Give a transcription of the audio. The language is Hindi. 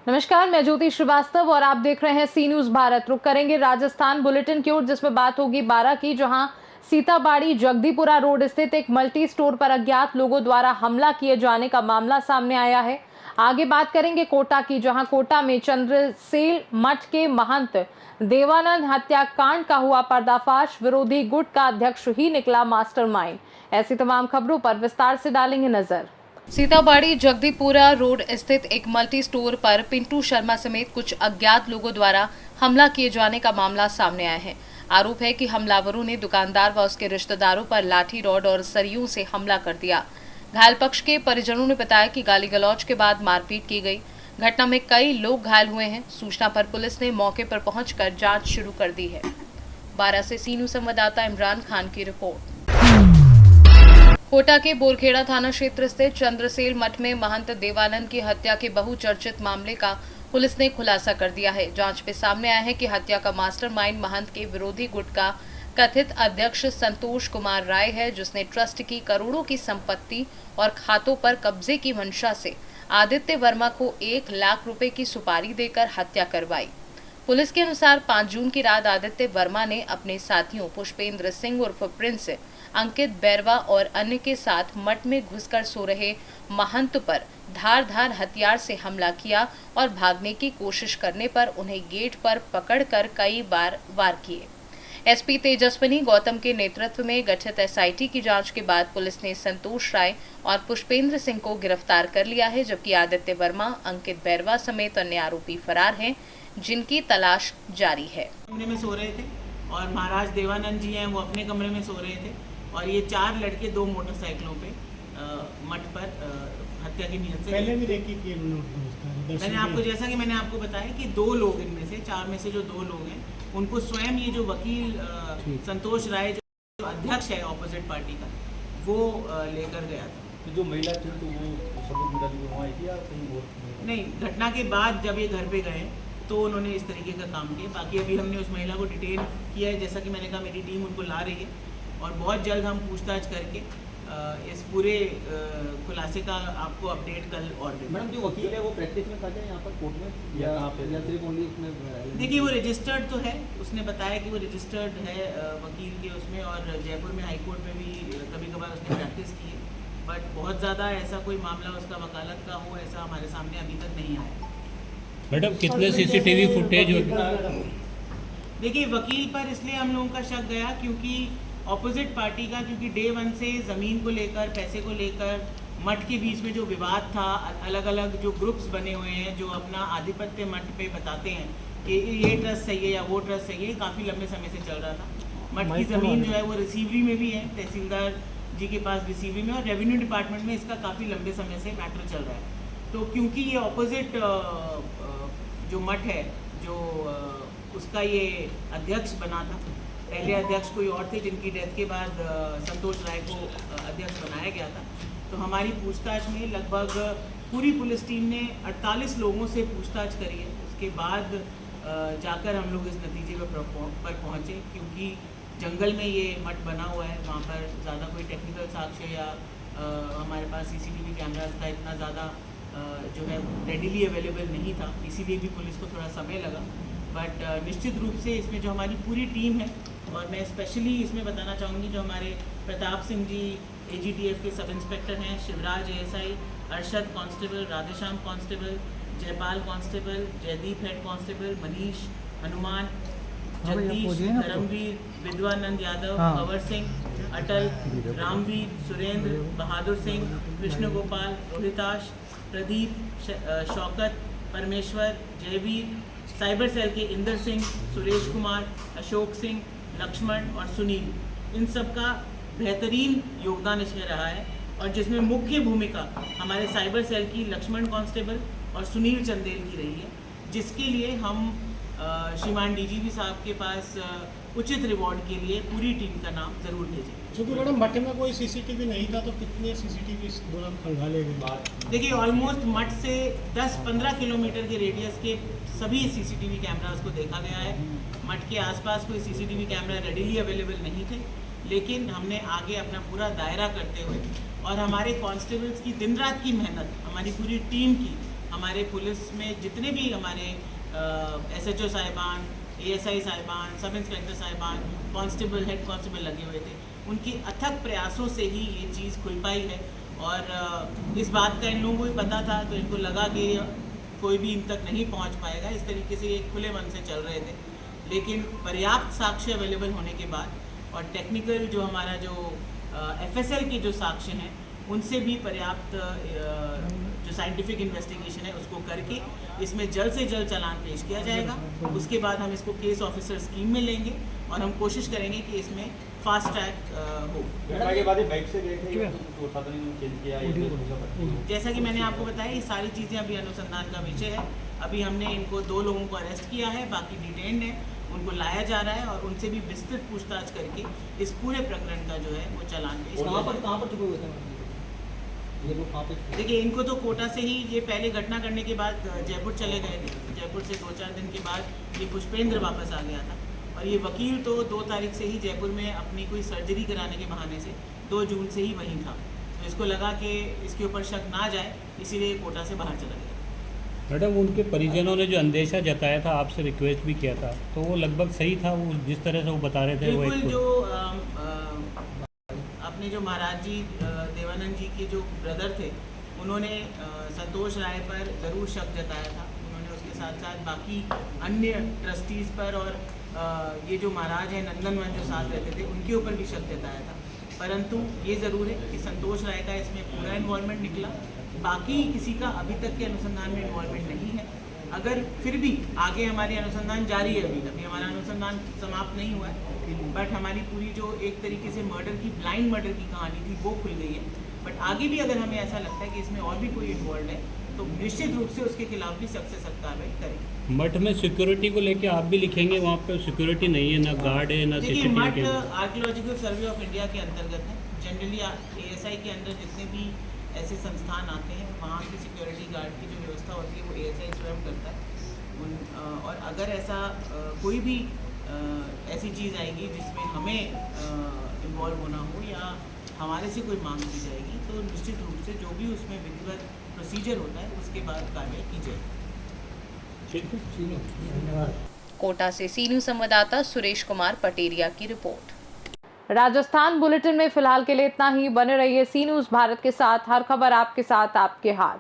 नमस्कार, मैं ज्योति श्रीवास्तव और आप देख रहे हैं सी न्यूज भारत। रुक करेंगे राजस्थान बुलेटिन की ओर, जिसमें बात होगी 12 की, जहां सीताबाड़ी जगदीपुरा रोड स्थित एक मल्टी स्टोर पर अज्ञात लोगों द्वारा हमला किए जाने का मामला सामने आया है। आगे बात करेंगे कोटा की, जहां कोटा में चंद्रसेल मठ के महंत देवानंद हत्याकांड का हुआ पर्दाफाश। विरोधी गुट का अध्यक्ष ही निकला मास्टरमाइंड। ऐसी तमाम खबरों पर विस्तार से डालेंगे नजर। सीताबाड़ी जगदीपुरा रोड स्थित एक मल्टी स्टोर पर पिंटू शर्मा समेत कुछ अज्ञात लोगों द्वारा हमला किए जाने का मामला सामने आया है। आरोप है कि हमलावरों ने दुकानदार व उसके रिश्तेदारों पर लाठी रॉड और सरियों से हमला कर दिया। घायल पक्ष के परिजनों ने बताया कि गाली गलौज के बाद मारपीट की गई। घटना में कई लोग घायल हुए हैं। सूचना पर पुलिस ने मौके पर पहुंचकर जांच शुरू कर दी है। 12 से सी न्यूज संवाददाता इमरान खान की रिपोर्ट। कोटा के बोरखेड़ा थाना क्षेत्र स्थित चंद्रसेल मठ में महंत देवानंद की हत्या के बहुचर्चित मामले का पुलिस ने खुलासा कर दिया है। जांच में सामने आया है कि हत्या का मास्टरमाइंड महंत के विरोधी गुट का कथित अध्यक्ष संतोष कुमार राय है, जिसने ट्रस्ट की करोड़ों की संपत्ति और खातों पर कब्जे की मंशा से आदित्य वर्मा को 1 लाख रुपए की सुपारी देकर हत्या करवाई। पुलिस के अनुसार 5 जून की रात आदित्य वर्मा ने अपने साथियों पुष्पेंद्र सिंह उर्फ प्रिंस, अंकित बैरवा और अन्य के साथ मठ में घुसकर सो रहे महंत पर धारदार हथियार से हमला किया और भागने की कोशिश करने पर उन्हें गेट पर पकड़कर कई बार वार किए। एसपी तेजस्विनी गौतम के नेतृत्व में गठित एसआईटी की जांच के बाद पुलिस ने संतोष राय और पुष्पेंद्र सिंह को गिरफ्तार कर लिया है, जबकि आदित्य वर्मा, अंकित बैरवा समेत अन्य आरोपी फरार हैं, जिनकी तलाश जारी है। कमरे में सो रहे थे और महाराज देवानंद जी हैं, वो अपने कमरे में सो रहे थे और ये 4 लड़के 2 मोटरसाइकिलों पे मठ पर हत्या की नीयत से पहले भी देखी कि मैंने आपको, जैसा कि मैंने आपको बताया कि 2 लोग इनमें से 4 में से जो 2 लोग हैं, उनको स्वयं ये जो वकील संतोष राय जो अध्यक्ष है ऑपोजिट पार्टी का, वो लेकर गया था। जो महिला थी तो वो सबूत मिला दी वहाँ आई थी या कहीं और? नहीं, घटना के बाद जब ये घर पे गए तो उन्होंने इस तरीके का काम किया। बाकी अभी हमने उस महिला को डिटेन किया है, जैसा कि मैंने कहा मेरी टीम उनको ला रही है और बहुत जल्द हम पूछताछ करके इस पूरे खुलासे का आपको अपडेट कल और देंगे। मैडम, जो वकील है वो प्रैक्टिस में करते हैं यहाँ पर कोर्ट में या सिर्फ ओनली उसमें? देखिए, वो रजिस्टर्ड तो है, उसने बताया कि वो रजिस्टर्ड है वकील के उसमें, और जयपुर में हाई कोर्ट में भी कभी कभार उसने प्रैक्टिस की है, बट बहुत ज़्यादा ऐसा कोई मामला उसका वकालत का हो ऐसा हमारे सामने अभी तक नहीं आया। मैडम, कितने सीसीटीवी फुटेज? देखिए, वकील पर इसलिए हम लोगों का शक गया क्योंकि ऑपोजिट पार्टी का, क्योंकि डे 1 से ज़मीन को लेकर, पैसे को लेकर, मठ के बीच में जो विवाद था, अलग अलग जो ग्रुप्स बने हुए हैं जो अपना आधिपत्य मठ पे बताते हैं कि ये ट्रस्ट सही है या वो ट्रस्ट सही है, काफ़ी लंबे समय से चल रहा था। मठ की ज़मीन जो है वो रिसीवरी में भी है, तहसीलदार जी के पास रिसीवरी में, और रेवेन्यू डिपार्टमेंट में इसका काफ़ी लंबे समय से मैटर चल रहा है। तो क्योंकि ये ऑपोजिट जो मठ है, जो उसका ये अध्यक्ष बना था, पहले अध्यक्ष कोई और थे जिनकी डेथ के बाद संतोष राय को अध्यक्ष बनाया गया था। तो हमारी पूछताछ में लगभग पूरी पुलिस टीम ने 48 लोगों से पूछताछ करी है। उसके बाद जाकर हम लोग इस नतीजे पर पहुँचे, क्योंकि जंगल में ये मठ बना हुआ है, वहाँ पर ज़्यादा कोई टेक्निकल साक्ष्य या हमारे पास सीसीटीवी कैमरास का इतना ज़्यादा जो है रेडिली अवेलेबल नहीं था, इसीलिए भी पुलिस को थोड़ा समय लगा। बट निश्चित रूप से इसमें जो हमारी पूरी टीम है, और मैं स्पेशली इसमें बताना चाहूँगी जो हमारे प्रताप सिंह जी AGTF के सब इंस्पेक्टर हैं, Shivraj ASI, Arshad constable, Radheshyam constable, Jaipal constable, Jaideep head constable, Manish, Hanuman, Jagdish, Dharamveer, Vidwanand Yadav, Kanwar Singh, Atal, Ramveer, Surendra, Bahadur Singh, Krishna Gopal, Rohitash, Pradeep, Shaukat, Parmeshwar, Jaiveer, cyber cell के इंदर सिंह, सुरेश कुमार, अशोक सिंह, लक्ष्मण और सुनील, इन सब का बेहतरीन योगदान इसमें रहा है, और जिसमें मुख्य भूमिका हमारे साइबर सेल की लक्ष्मण कांस्टेबल और सुनील चंदेल की रही है, जिसके लिए हम श्रीमान DGP साहब के पास उचित रिवॉर्ड के लिए पूरी टीम का नाम जरूर भेजेंगे। क्योंकि मैडम मठ में कोई CCTV नहीं था, तो कितने CCTV इस दौरान खंगाले गए? देखिए, ऑलमोस्ट मठ से 10-15 किलोमीटर के रेडियस के सभी CCTV कैमरास को देखा गया है। मठ के आसपास कोई CCTV कैमरा रेडिली अवेलेबल नहीं थे, लेकिन हमने आगे अपना पूरा दायरा करते हुए और हमारे कांस्टेबल्स की दिन रात की मेहनत, हमारी पूरी टीम की, हमारे पुलिस में जितने भी हमारे SHO साहिबान, ASI साहिबान, सब इंस्पेक्टर साहिबान, कांस्टेबल, हेड कांस्टेबल लगे हुए थे, उनकी अथक प्रयासों से ही ये चीज़ खुल पाई है। और इस बात का इन लोगों को भी पता था, तो इनको लगा कि कोई भी इन तक नहीं पहुंच पाएगा, इस तरीके से ये खुले मन से चल रहे थे। लेकिन पर्याप्त साक्ष्य अवेलेबल होने के बाद और टेक्निकल जो हमारा जो FSL के जो साक्ष्य हैं, उनसे भी पर्याप्त जो साइंटिफिक इन्वेस्टिगेशन है उसको करके इसमें जल्द से जल्द चालान पेश किया जाएगा। उसके बाद हम इसको केस ऑफिसर स्कीम में लेंगे और हम कोशिश करेंगे कि इसमें फास्ट ट्रैक हो। के बाद बाइक से गए थे तो साधन चेंज किया जैसा कि मैंने आपको बताया, ये सारी चीज़ें अभी अनुसंधान का विषय है। अभी हमने इनको 2 लोगों को अरेस्ट किया है, बाकी डिटेन्ड है, उनको लाया जा रहा है और उनसे भी विस्तृत पूछताछ करके इस पूरे प्रकरण का जो है वो चालान पेश किया जाएगा। कहाँ पर छुपे हुए थे ये लोग? कहाँ पे? देखिए, इनको तो कोटा से ही ये पहले घटना करने के बाद जयपुर चले गए थे। जयपुर से 2-4 दिन के बाद ये पुष्पेंद्र वापस आ गया था और ये वकील तो 2 तारीख से ही जयपुर में अपनी कोई सर्जरी कराने के बहाने से 2 जून से ही वहीं था। तो इसको लगा कि इसके ऊपर शक ना जाए, इसीलिए कोटा से बाहर चला गया। मैडम, उनके परिजनों ने जो अंदेशा जताया था, आपसे रिक्वेस्ट भी किया था, तो वो लगभग सही था? वो जिस तरह से वो बता रहे थे वो बिल्कुल, जो अपने जो महाराज जी देवानंद जी के जो ब्रदर थे, उन्होंने संतोष राय पर ज़रूर शक जताया था। उन्होंने उसके साथ साथ बाकी अन्य ट्रस्टीज़ पर और ये जो महाराज हैं नंदनवन जो साथ रहते थे, उनके ऊपर भी शक जताया था। परंतु ये ज़रूर है कि संतोष राय का इसमें पूरा इन्वॉल्वमेंट निकला, बाकी किसी का अभी तक के अनुसंधान में इन्वॉल्वमेंट नहीं है। अगर फिर भी आगे हमारी अनुसंधान जारी है, अभी हमारा अनुसंधान समाप्त नहीं हुआ है, बट हमारी पूरी जो एक तरीके से मर्डर की, ब्लाइंड मर्डर की कहानी थी, वो खुल गई है। बट आगे भी अगर हमें ऐसा लगता है कि इसमें और भी कोई इन्वॉल्व है, तो निश्चित रूप से उसके खिलाफ भी सख्त से सख्त कार्रवाई करेंगे। मठ में सिक्योरिटी को लेके आप भी लिखेंगे? वहाँ पे सिक्योरिटी नहीं है, ना गार्ड है, ना देखिए, CCTV मठ camera. Archaeological survey of India के अंतर्गत है। जनरली ASI के अंदर जितने भी ऐसे संस्थान आते हैं, वहाँ की सिक्योरिटी गार्ड की जो व्यवस्था होती है वो ASI स्वयं करता है। और अगर ऐसा कोई भी ऐसी चीज़ आएगी जिसमें हमें इन्वॉल्व होना हो या हमारे से कोई मांग की जाएगी, तो निश्चित रूप से जो भी उसमें विधिवत प्रोसीजर होता है उसके बाद कार्रवाई की जाएगी। कोटा से सी न्यूज़ संवाददाता सुरेश कुमार पटेरिया की रिपोर्ट। राजस्थान बुलेटिन में फिलहाल के लिए इतना ही। बने रहिए सी न्यूज़ भारत के साथ। हर खबर आपके साथ, आपके हाथ।